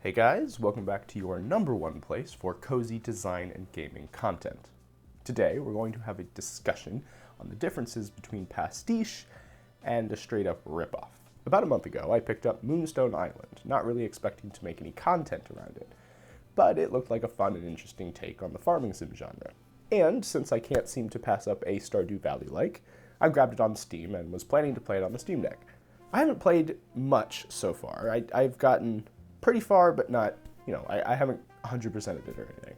Hey guys, welcome back to your #1 place for cozy design and gaming content. Today we're going to have a discussion on the differences between Pastiche and a straight up ripoff. About a month ago I picked up Moonstone Island, not really expecting to make any content around it, but it looked like a fun and interesting take on the farming sim genre. And since I can't seem to pass up a Stardew Valley like, I grabbed it on Steam and was planning to play it on the Steam Deck. I haven't played much so far. I've gotten pretty far, but not, I haven't 100%ed it or anything.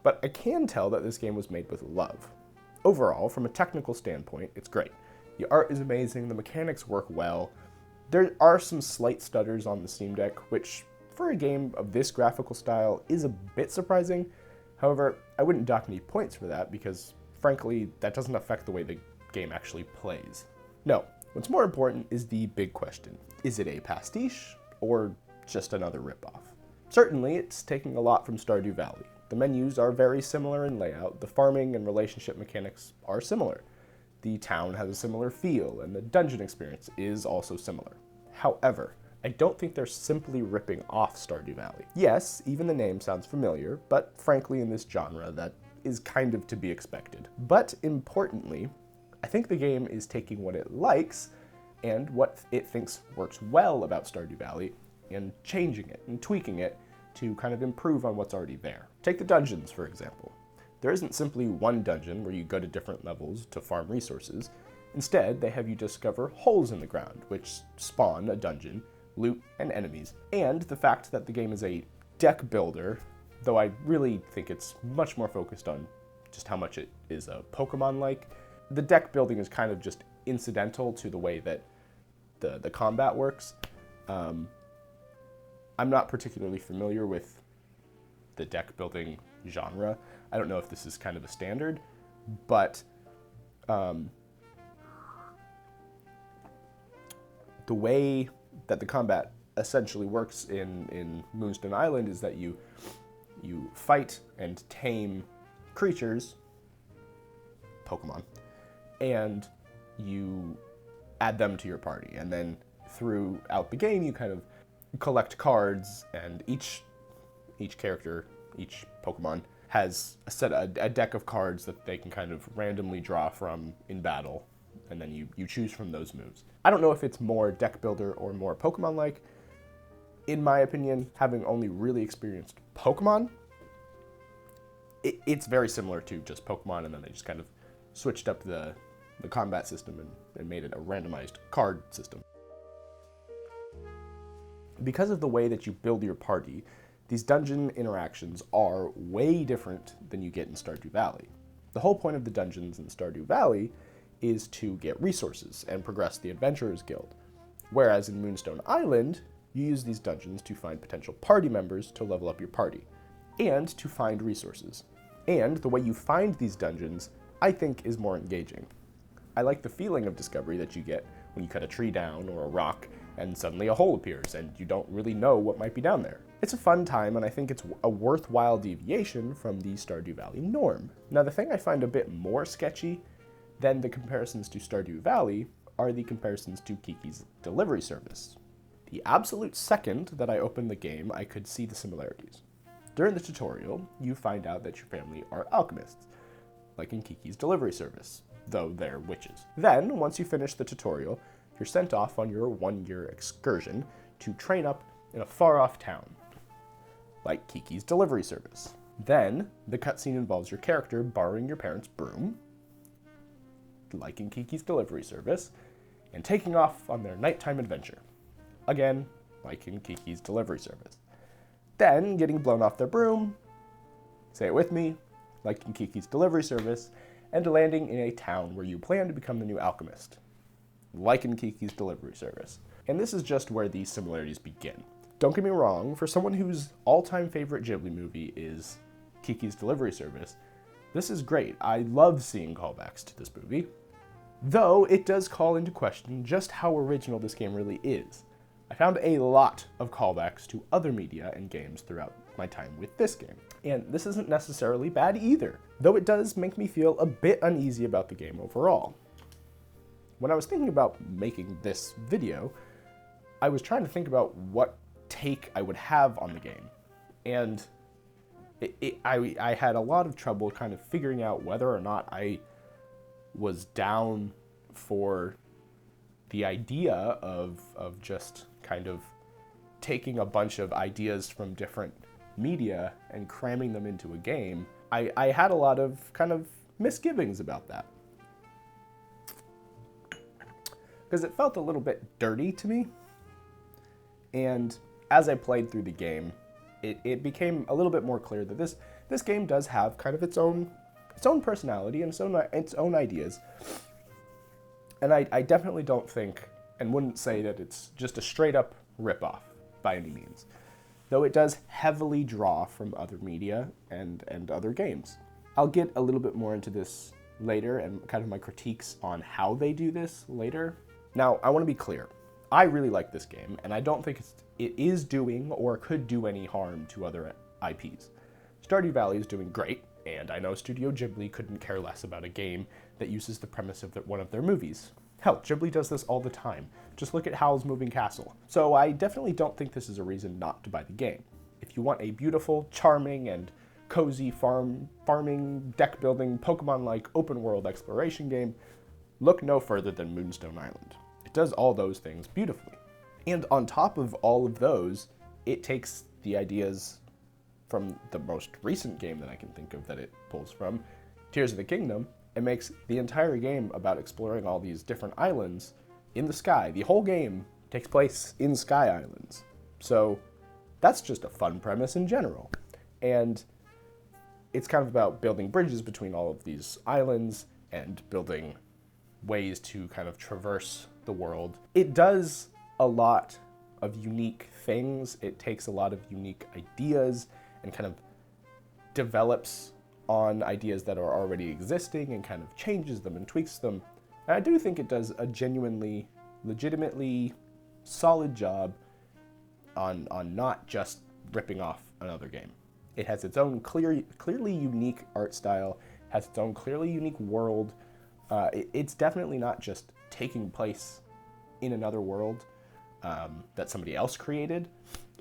But I can tell that this game was made with love. Overall, from a technical standpoint, it's great. The art is amazing, the mechanics work well. There are some slight stutters on the Steam Deck, which for a game of this graphical style is a bit surprising. However, I wouldn't dock any points for that because, frankly, that doesn't affect the way the game actually plays. No, what's more important is the big question. Is it a pastiche or just another ripoff? Certainly, it's taking a lot from Stardew Valley. The menus are very similar in layout, the farming and relationship mechanics are similar. The town has a similar feel, and the dungeon experience is also similar. However, I don't think they're simply ripping off Stardew Valley. Yes, even the name sounds familiar, but frankly in this genre that is kind of to be expected. But importantly, I think the game is taking what it likes and what it thinks works well about Stardew Valley and changing it and tweaking it to kind of improve on what's already there. Take the dungeons, for example. There isn't simply one dungeon where you go to different levels to farm resources. Instead, they have you discover holes in the ground, which spawn a dungeon, loot, and enemies. And the fact that the game is a deck builder, though I really think it's much more focused on just how much it is a Pokemon-like, the deck building is kind of just incidental to the way that the combat works. I'm not particularly familiar with the deck building genre. I don't know if this is kind of a standard, but the way that the combat essentially works in Moonstone Island is that you fight and tame creatures, Pokemon, and you add them to your party. And then throughout the game, you kind of collect cards, and each character, each Pokemon, has a deck of cards that they can kind of randomly draw from in battle, and then you choose from those moves. I don't know if it's more deck builder or more Pokemon-like. In my opinion, having only really experienced Pokemon, it's very similar to just Pokemon, and then they just kind of switched up the combat system and made it a randomized card system. Because of the way that you build your party, these dungeon interactions are way different than you get in Stardew Valley. The whole point of the dungeons in Stardew Valley is to get resources and progress the Adventurers Guild, whereas in Moonstone Island, you use these dungeons to find potential party members to level up your party, and to find resources. And the way you find these dungeons, I think, is more engaging. I like the feeling of discovery that you get when you cut a tree down or a rock and suddenly a hole appears and you don't really know what might be down there. It's a fun time, and I think it's a worthwhile deviation from the Stardew Valley norm. Now, the thing I find a bit more sketchy than the comparisons to Stardew Valley are the comparisons to Kiki's delivery service. The absolute second that I opened the game, I could see the similarities. During the tutorial, you find out that your family are alchemists, like in Kiki's delivery service, though they're witches. Then, once you finish the tutorial, you're sent off on your 1-year excursion to train up in a far-off town, like Kiki's delivery service. Then, the cutscene involves your character borrowing your parents' broom, like in Kiki's delivery service, and taking off on their nighttime adventure, again, like in Kiki's delivery service. Then, getting blown off their broom, say it with me, like in Kiki's delivery service, and landing in a town where you plan to become the new alchemist, like in Kiki's delivery service. And this is just where these similarities begin. Don't get me wrong, for someone whose all-time favorite Ghibli movie is Kiki's delivery service, this is great. I love seeing callbacks to this movie, though it does call into question just how original this game really is. I found a lot of callbacks to other media and games throughout my time with this game, and this isn't necessarily bad either, though it does make me feel a bit uneasy about the game overall. When I was thinking about making this video, I was trying to think about what take I would have on the game. And I had a lot of trouble kind of figuring out whether or not I was down for the idea of just kind of taking a bunch of ideas from different media and cramming them into a game. I had a lot of kind of misgivings about that. Because it felt a little bit dirty to me. And as I played through the game, it became a little bit more clear that this game does have kind of its own personality and its own ideas. And I definitely don't think and wouldn't say that it's just a straight up ripoff by any means. Though it does heavily draw from other media and other games. I'll get a little bit more into this later and kind of my critiques on how they do this later. Now, I want to be clear. I really like this game, and I don't think it is doing or could do any harm to other IPs. Stardew Valley is doing great, and I know Studio Ghibli couldn't care less about a game that uses the premise of one of their movies. Hell, Ghibli does this all the time. Just look at Howl's Moving Castle. So I definitely don't think this is a reason not to buy the game. If you want a beautiful, charming, and cozy farming, deck-building, Pokemon-like open-world exploration game, look no further than Moonstone Island. It does all those things beautifully. And on top of all of those, it takes the ideas from the most recent game that I can think of that it pulls from, Tears of the Kingdom, and makes the entire game about exploring all these different islands in the sky. The whole game takes place in Sky Islands. So that's just a fun premise in general. And it's kind of about building bridges between all of these islands and building ways to kind of traverse the world. It does a lot of unique things. It takes a lot of unique ideas and kind of develops on ideas that are already existing and kind of changes them and tweaks them. And I do think it does a genuinely, legitimately solid job on not just ripping off another game. It has its own clearly unique art style, has its own clearly unique world. It's definitely not just taking place in another world that somebody else created.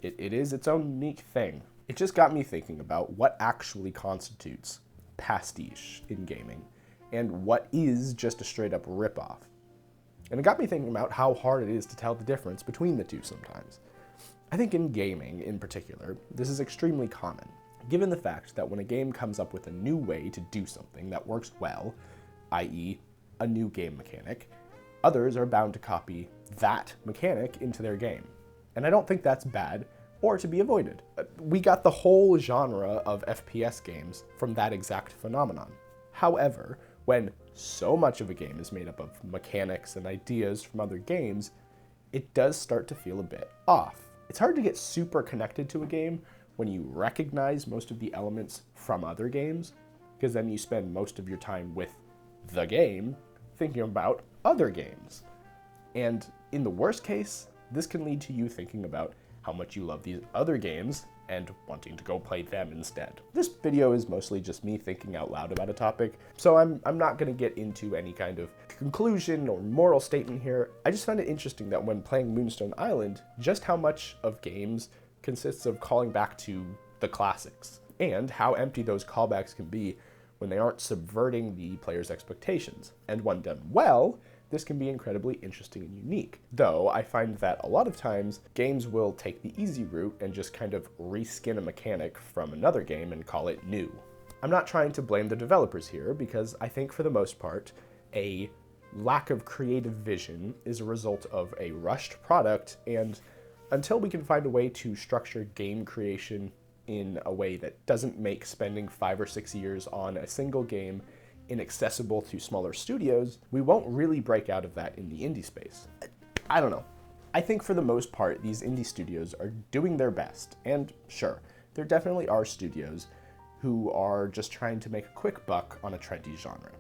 It is its own unique thing. It just got me thinking about what actually constitutes pastiche in gaming and what is just a straight up ripoff. And it got me thinking about how hard it is to tell the difference between the two sometimes. I think in gaming in particular, this is extremely common, given the fact that when a game comes up with a new way to do something that works well, i.e. a new game mechanic, others are bound to copy that mechanic into their game. And I don't think that's bad or to be avoided. We got the whole genre of FPS games from that exact phenomenon. However, when so much of a game is made up of mechanics and ideas from other games, it does start to feel a bit off. It's hard to get super connected to a game when you recognize most of the elements from other games, because then you spend most of your time with the game thinking about other games. And in the worst case, this can lead to you thinking about how much you love these other games and wanting to go play them instead. This video is mostly just me thinking out loud about a topic, so I'm not going to get into any kind of conclusion or moral statement here. I just found it interesting that when playing Moonstone Island, just how much of games consists of calling back to the classics, and how empty those callbacks can be when they aren't subverting the player's expectations. And when done well, this can be incredibly interesting and unique. Though I find that a lot of times games will take the easy route and just kind of reskin a mechanic from another game and call it new. I'm not trying to blame the developers here, because I think for the most part, a lack of creative vision is a result of a rushed product, and until we can find a way to structure game creation in a way that doesn't make spending 5 or 6 years on a single game inaccessible to smaller studios, we won't really break out of that in the indie space. I don't know. I think for the most part, these indie studios are doing their best, and sure, there definitely are studios who are just trying to make a quick buck on a trendy genre.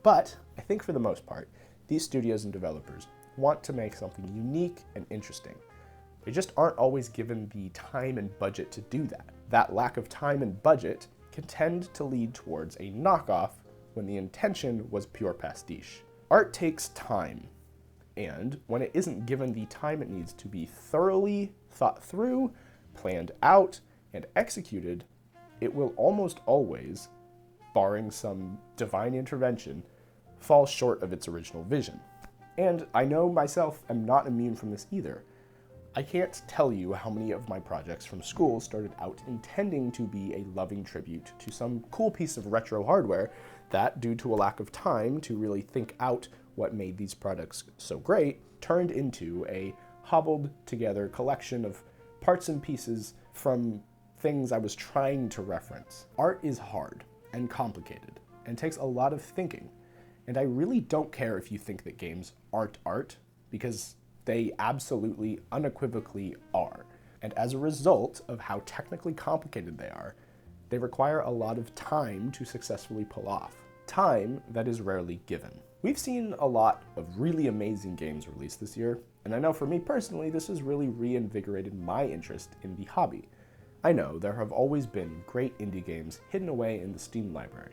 But I think for the most part, these studios and developers want to make something unique and interesting. They just aren't always given the time and budget to do that. That lack of time and budget can tend to lead towards a knockoff when the intention was pure pastiche. Art takes time, and when it isn't given the time it needs to be thoroughly thought through, planned out, and executed, it will almost always, barring some divine intervention, fall short of its original vision. And I know myself am not immune from this either. I can't tell you how many of my projects from school started out intending to be a loving tribute to some cool piece of retro hardware that, due to a lack of time to really think out what made these products so great, turned into a hobbled together collection of parts and pieces from things I was trying to reference. Art is hard and complicated and takes a lot of thinking. And I really don't care if you think that games aren't art, because they absolutely, unequivocally are. And as a result of how technically complicated they require a lot of time to successfully pull off. Time that is rarely given. We've seen a lot of really amazing games released this year, and I know for me personally, this has really reinvigorated my interest in the hobby. I know there have always been great indie games hidden away in the Steam library,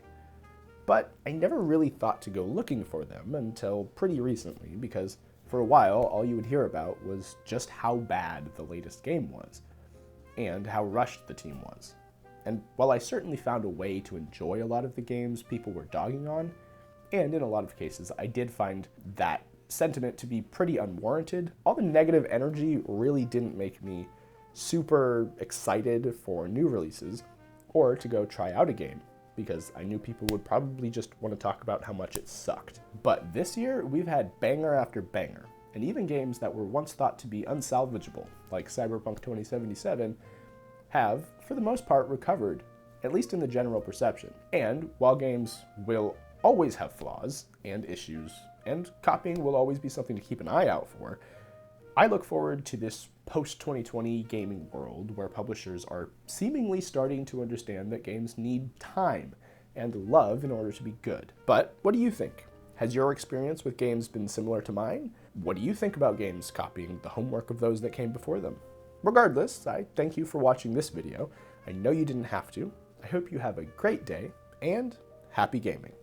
but I never really thought to go looking for them until pretty recently, because for a while, all you would hear about was just how bad the latest game was, and how rushed the team was. And while I certainly found a way to enjoy a lot of the games people were dogging on, and in a lot of cases I did find that sentiment to be pretty unwarranted, all the negative energy really didn't make me super excited for new releases, or to go try out a game, because I knew people would probably just want to talk about how much it sucked. But this year, we've had banger after banger, and even games that were once thought to be unsalvageable, like Cyberpunk 2077, have, for the most part, recovered, at least in the general perception. And while games will always have flaws and issues, and copying will always be something to keep an eye out for, I look forward to this post-2020 gaming world where publishers are seemingly starting to understand that games need time and love in order to be good. But what do you think? Has your experience with games been similar to mine? What do you think about games copying the homework of those that came before them? Regardless, I thank you for watching this video. I know you didn't have to. I hope you have a great day, and happy gaming.